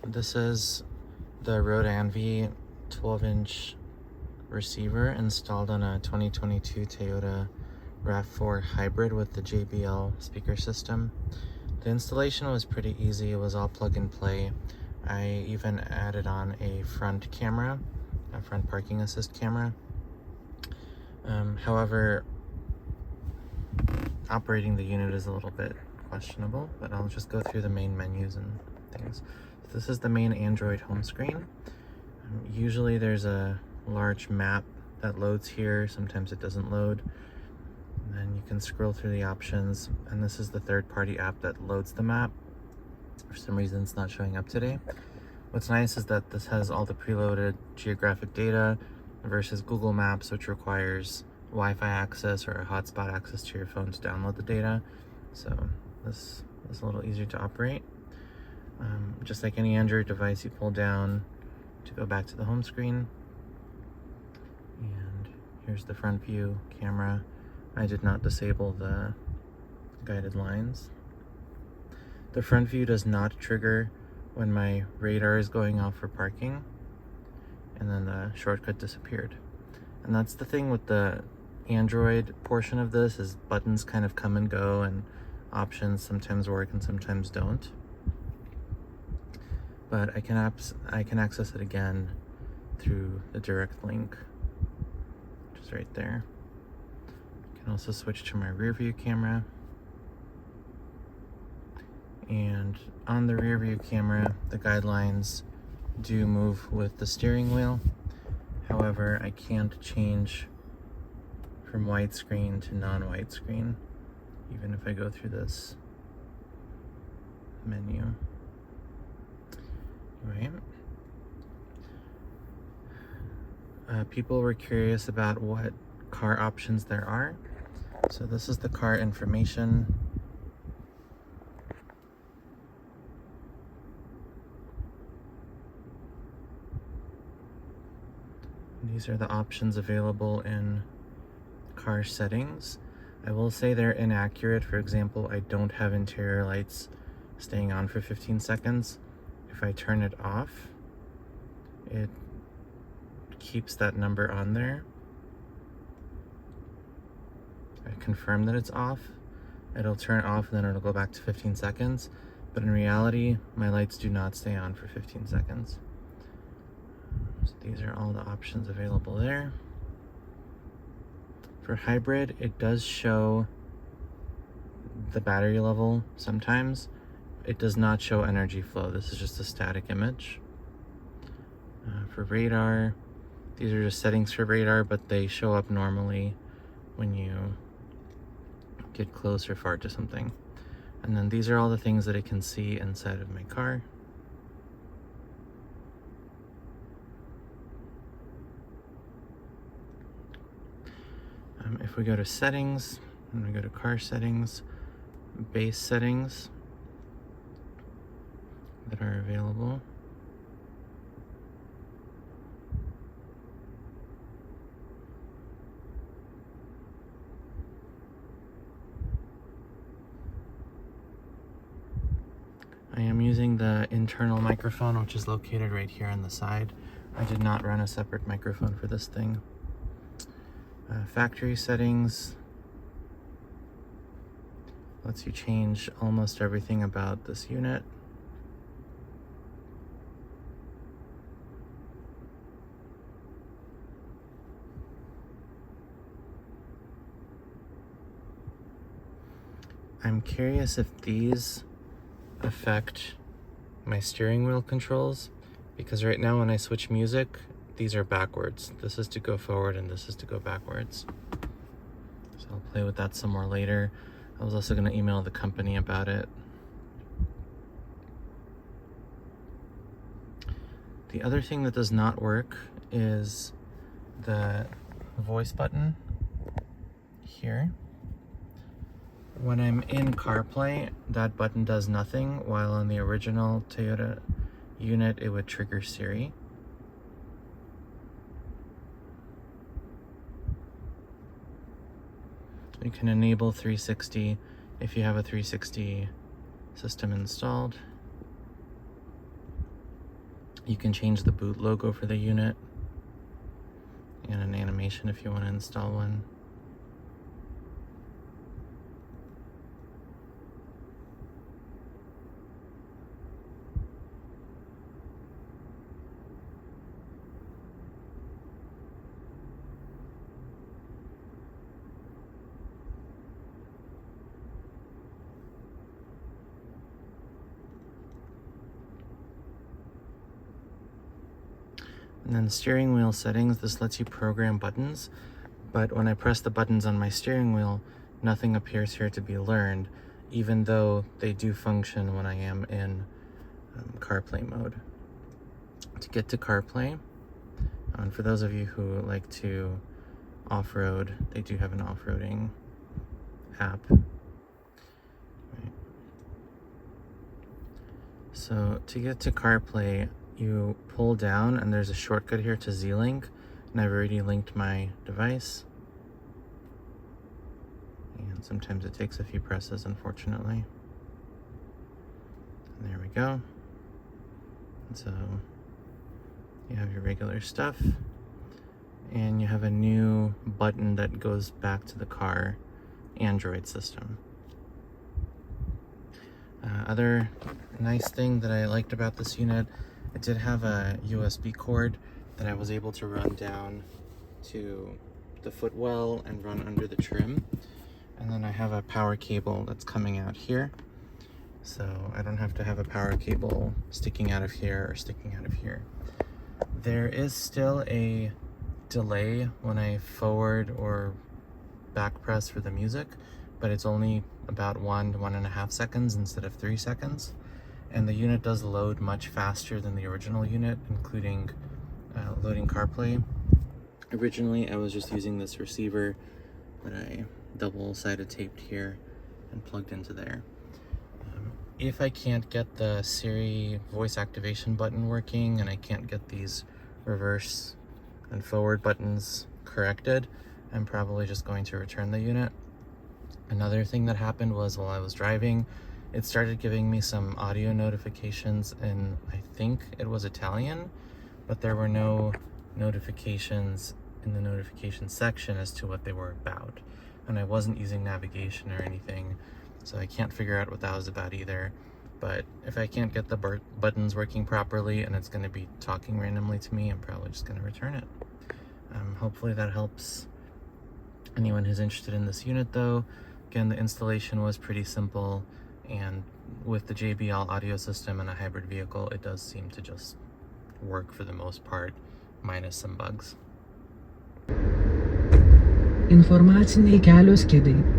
This is the Roadanvi 12-inch receiver installed on a 2022 Toyota Rav4 hybrid with the JBL speaker system. The installation was pretty easy. It was all plug and play. I even added on a front camera, a front parking assist camera. However, operating the unit is a little bit questionable, but I'll just go through the main menus and things. This is the main Android home screen. Usually there's a large map that loads here. Sometimes it doesn't load. And then you can scroll through the options, and this is the third-party app that loads the map. For some reason it's not showing up today. What's nice is that this has all the preloaded geographic data versus Google Maps, which requires Wi-Fi access or a hotspot access to your phone to download the data. So this is a little easier to operate. Just like any Android device, you pull down to go back to the home screen. And here's the front view camera. I did not disable the guided lines. The front view does not trigger when my radar is going off for parking, and then the shortcut disappeared. And that's the thing with the Android portion of this, is buttons kind of come and go, and options sometimes work and sometimes don't. But I can access it again through the direct link, which is right there. I can also switch to my rear view camera. And on the rear view camera, the guidelines do move with the steering wheel. However, I can't change from widescreen to non-widescreen, even if I go through this menu. Right. People were curious about what car options there are. So this is the car information. These are the options available in car settings. I will say they're inaccurate. For example, I don't have interior lights staying on for 15 seconds. If I turn it off, it keeps that number on there. I confirm that it's off. It'll turn off and then it'll go back to 15 seconds. But in reality, my lights do not stay on for 15 seconds. So these are all the options available there. For hybrid, it does show the battery level sometimes. It does not show energy flow. This is just a static image. For radar, these are just settings for radar, but they show up normally when you get close or far to something. And then these are all the things that I can see inside of my car. If we go to settings, and we go to car settings, base settings that are available. I am using the internal microphone, which is located right here on the side. I did not run a separate microphone for this thing. Factory settings lets you change almost everything about this unit. I'm curious if these affect my steering wheel controls, because right now when I switch music, these are backwards. This is to go forward and this is to go backwards. So I'll play with that some more later. I was also going to email the company about it. The other thing that does not work is the voice button here. When I'm in CarPlay, that button does nothing, while on the original Toyota unit, it would trigger Siri. You can enable 360 if you have a 360 system installed. You can change the boot logo for the unit and an animation if you want to install one. And then steering wheel settings, this lets you program buttons, but when I press the buttons on my steering wheel, nothing appears here to be learned, even though they do function when I am in CarPlay mode. To get to CarPlay, and for those of you who like to off-road, they do have an off-roading app. Right. So to get to CarPlay, you pull down and there's a shortcut here to Z-Link, and I've already linked my device. And sometimes it takes a few presses, unfortunately. And there we go. And so you have your regular stuff, and you have a new button that goes back to the car Android system. Other nice thing that I liked about this unit, it did have a USB cord that I was able to run down to the footwell and run under the trim. And then I have a power cable that's coming out here. So I don't have to have a power cable sticking out of here or sticking out of here. There is still a delay when I forward or back press for the music, but it's only about 1 to 1.5 seconds instead of 3 seconds. And the unit does load much faster than the original unit, including loading CarPlay. Originally, I was just using this receiver that I double-sided taped here and plugged into there. If I can't get the Siri voice activation button working and I can't get these reverse and forward buttons corrected, I'm probably just going to return the unit. Another thing that happened was while I was driving, it started giving me some audio notifications in, I think it was Italian, but there were no notifications in the notification section as to what they were about. And I wasn't using navigation or anything, so I can't figure out what that was about either. But if I can't get the buttons working properly and it's going to be talking randomly to me, I'm probably just going to return it. Hopefully that helps anyone who's interested in this unit though. Again, the installation was pretty simple, and with the JBL audio system and a hybrid vehicle, it does seem to just work for the most part, minus some bugs. Informaciniai kelio skydai.